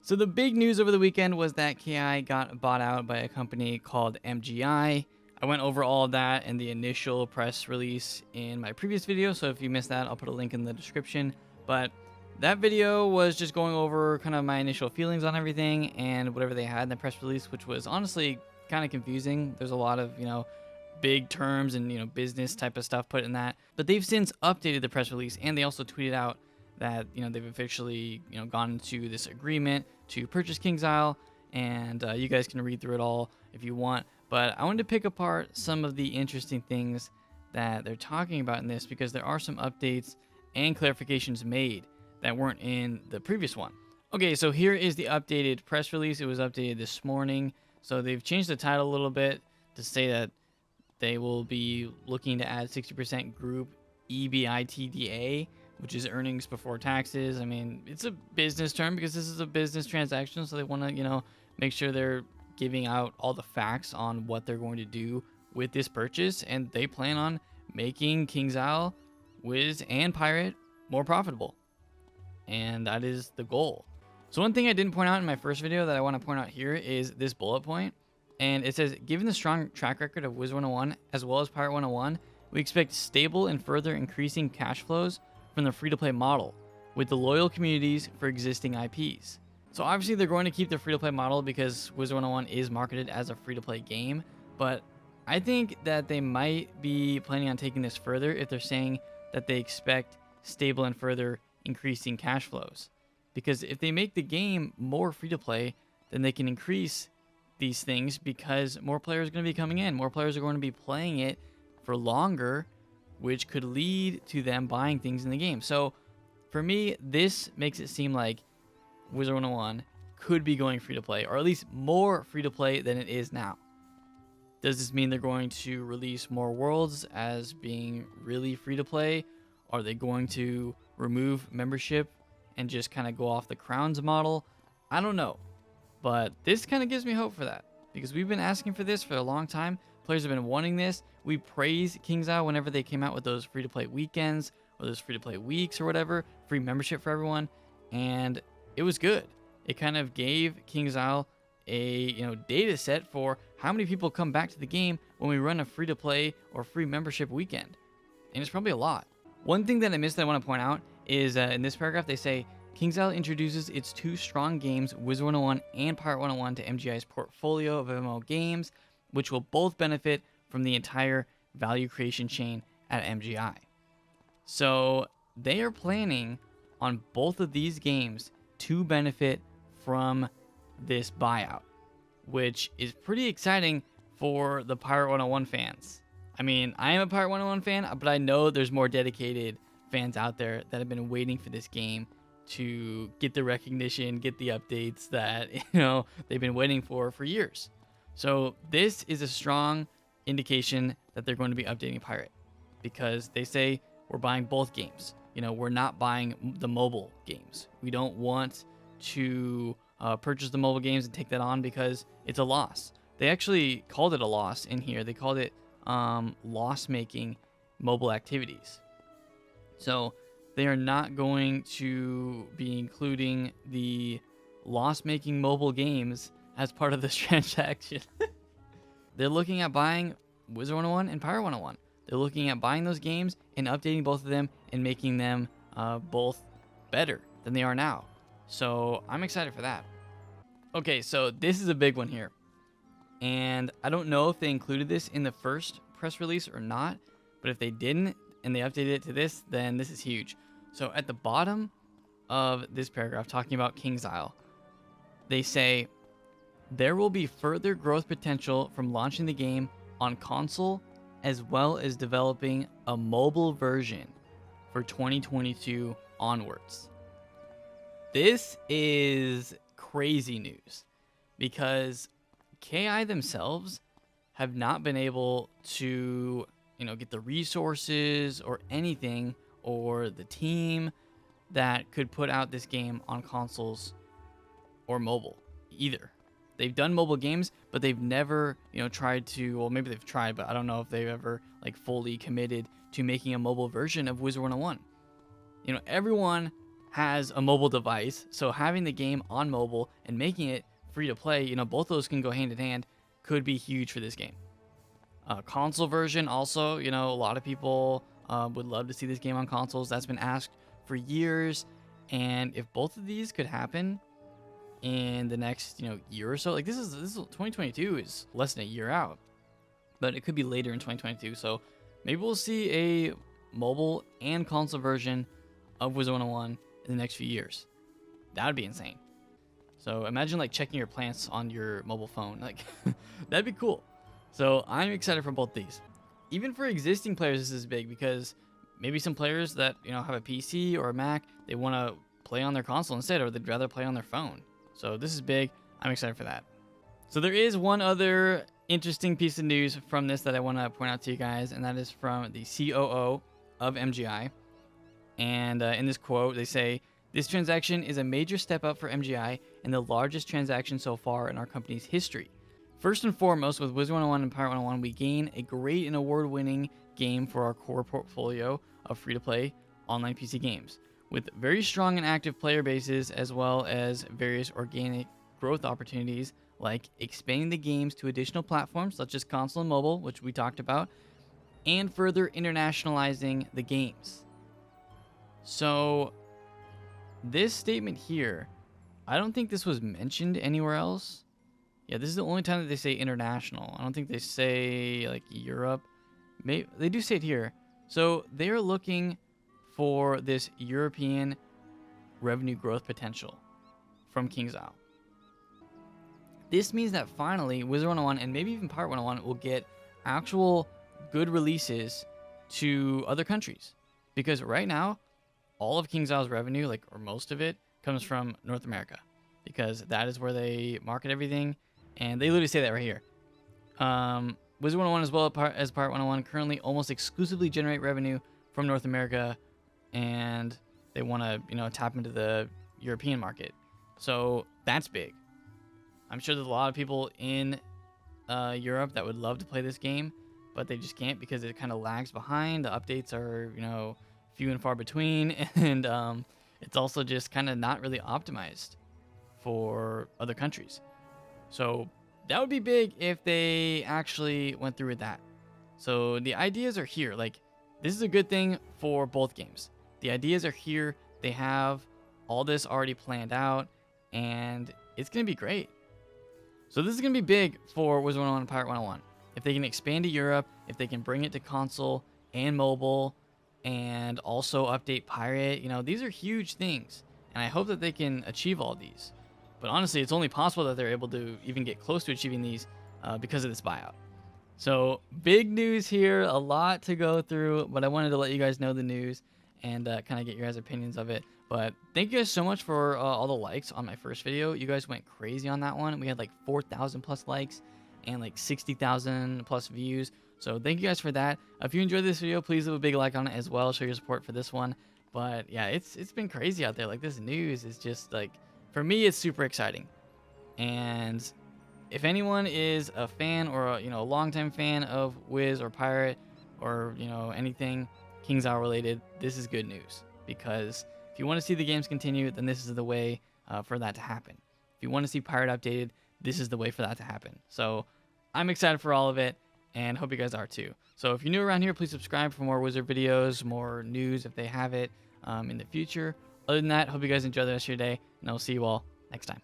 So the big news over the weekend was that KI got bought out by a company called MGI. I went over all of that and the initial press release in my previous video, so if you missed that, I'll put a link in the description. But that video was just going over kind of my initial feelings on everything and whatever they had in the press release, which was honestly kind of confusing. There's a lot of, big terms and, business type of stuff put in that. But they've since updated the press release, and they also tweeted out that, they've officially, gone into this agreement to purchase KingsIsle, and you guys can read through it all if you want. But I wanted to pick apart some of the interesting things that they're talking about in this, because there are some updates and clarifications made that weren't in the previous one. Okay, so here is the updated press release. It was updated this morning. So they've changed the title a little bit to say that they will be looking to add 60% group EBITDA, which is earnings before taxes. I mean, it's a business term because this is a business transaction, so they want to, make sure they're giving out all the facts on what they're going to do with this purchase, and they plan on making KingsIsle, Wiz, and Pirate more profitable, and that is the goal. So one thing I didn't point out in my first video that I want to point out here is this bullet point, and it says, given the strong track record of Wizard101 as well as Pirate101, we expect stable and further increasing cash flows from the free-to-play model with the loyal communities for existing IPs. So obviously they're going to keep the free-to-play model because Wizard101 is marketed as a free-to-play game, but I think that they might be planning on taking this further if they're saying that they expect stable and further increasing cash flows. Because if they make the game more free-to-play, then they can increase these things because more players are going to be coming in. More players are going to be playing it for longer, which could lead to them buying things in the game. So for me, this makes it seem like Wizard101 could be going free to play, or at least more free to play than it is now. Does this mean they're going to release more worlds as being really free to play? Are they going to remove membership and just kind of go off the crowns model? I don't know, but this kind of gives me hope for that, because we've been asking for this for a long time. Players have been wanting this. We praise KingsIsle whenever they came out with those free-to-play weekends or those free-to-play weeks or whatever, free membership for everyone, and it was good. It kind of gave KingsIsle a data set for how many people come back to the game when we run a free-to-play or free membership weekend, and it's probably a lot. One thing that I missed that I want to point out is in this paragraph they say, KingsIsle introduces its two strong games, Wizard101 and Pirate101, to MGI's portfolio of MMO games, which will both benefit from the entire value creation chain at MGI. So they are planning on both of these games to benefit from this buyout, which is pretty exciting for the Pirate101 fans. I mean, I am a Pirate101 fan, but I know there's more dedicated fans out there that have been waiting for this game to get the recognition, get the updates that they've been waiting for years. So this is a strong indication that they're going to be updating Pirate, because they say we're buying both games. We're not buying the mobile games. We don't want to purchase the mobile games and take that on because it's a loss. They actually called it a loss in here. They called it loss-making mobile activities. So they are not going to be including the loss-making mobile games as part of this transaction. They're looking at buying Wizard101 and Pirate101. They're looking at buying those games and updating both of them and making them both better than they are now. So I'm excited for that. Okay, so this is a big one here. And I don't know if they included this in the first press release or not, but if they didn't and they updated it to this, then this is huge. So at the bottom of this paragraph talking about KingsIsle, they say, there will be further growth potential from launching the game on console as well as developing a mobile version for 2022 onwards. This is crazy news because KI themselves have not been able to, get the resources or anything or the team that could put out this game on consoles or mobile either. They've done mobile games, but they've never, tried to, well, maybe they've tried, but I don't know if they've ever fully committed to making a mobile version of Wizard101. Everyone has a mobile device. So having the game on mobile and making it free to play, you know, both those can go hand in hand, could be huge for this game. Console version also, you know, a lot of people would love to see this game on consoles. That's been asked for years. And if both of these could happen in the next, you know, year or so, like this is 2022 is less than a year out, but it could be later in 2022. So maybe we'll see a mobile and console version of Wizard101 in the next few years. That would be insane. So imagine like checking your plants on your mobile phone. Like that'd be cool. So I'm excited for both these. Even for existing players, this is big because maybe some players that, you know, have a PC or a Mac, they want to play on their console instead, or they'd rather play on their phone. So this is big. I'm excited for that. So there is one other interesting piece of news from this that I want to point out to you guys, and that is from the COO of MGI. And in this quote, they say, "This transaction is a major step up for MGI and the largest transaction so far in our company's history. First and foremost, with Wizard101 and Pirate101, we gain a great and award-winning game for our core portfolio of free-to-play online PC games, with very strong and active player bases as well as various organic growth opportunities like expanding the games to additional platforms such as console and mobile, which we talked about, and further internationalizing the games." So this statement here, I don't think this was mentioned anywhere else. Yeah, this is the only time that they say international. I don't think they say like Europe. Maybe they do say it here. So they are looking for this European revenue growth potential from KingsIsle. This means that finally Wizard101 and maybe even Pirate101 will get actual good releases to other countries. Because right now, all of KingsIsle's revenue, like, or most of it, comes from North America. Because that is where they market everything. And they literally say that right here. Wizard101 as well as Pirate101 currently almost exclusively generate revenue from North America. And they want to, you know, tap into the European market. So that's big. I'm sure there's a lot of people in Europe that would love to play this game, but they just can't because it kind of lags behind. The updates are, you know, few and far between, and it's also just kind of not really optimized for other countries. So that would be big if they actually went through with that. So the ideas are here. Like, this is a good thing for both games. The ideas are here. They have all this already planned out, and it's going to be great. So this is going to be big for Wizard101 and Pirate101. If they can expand to Europe, if they can bring it to console and mobile, and also update Pirate, you know, these are huge things. And I hope that they can achieve all these. But honestly, it's only possible that they're able to even get close to achieving these because of this buyout. So big news here, a lot to go through, but I wanted to let you guys know the news and kind of get your guys' opinions of it. But thank you guys so much for all the likes on my first video. You guys went crazy on that one. We had like 4,000 plus likes and like 60,000 plus views. So thank you guys for that. If you enjoyed this video, please leave a big like on it as well. Show your support for this one. But yeah, it's been crazy out there. Like, this news is just like, for me, it's super exciting. And if anyone is a fan or a, you know, a longtime fan of Wiz or Pirate or, you know, anything KingsIsle related, this is good news. Because if you want to see the games continue, then this is the way for that to happen. If you want to see Pirate updated, this is the way for that to happen. So I'm excited for all of it, and hope you guys are too. So if you're new around here, please subscribe for more Wizard videos, more news if they have it in the future. Other than that, hope you guys enjoy the rest of your day, and I'll see you all next time.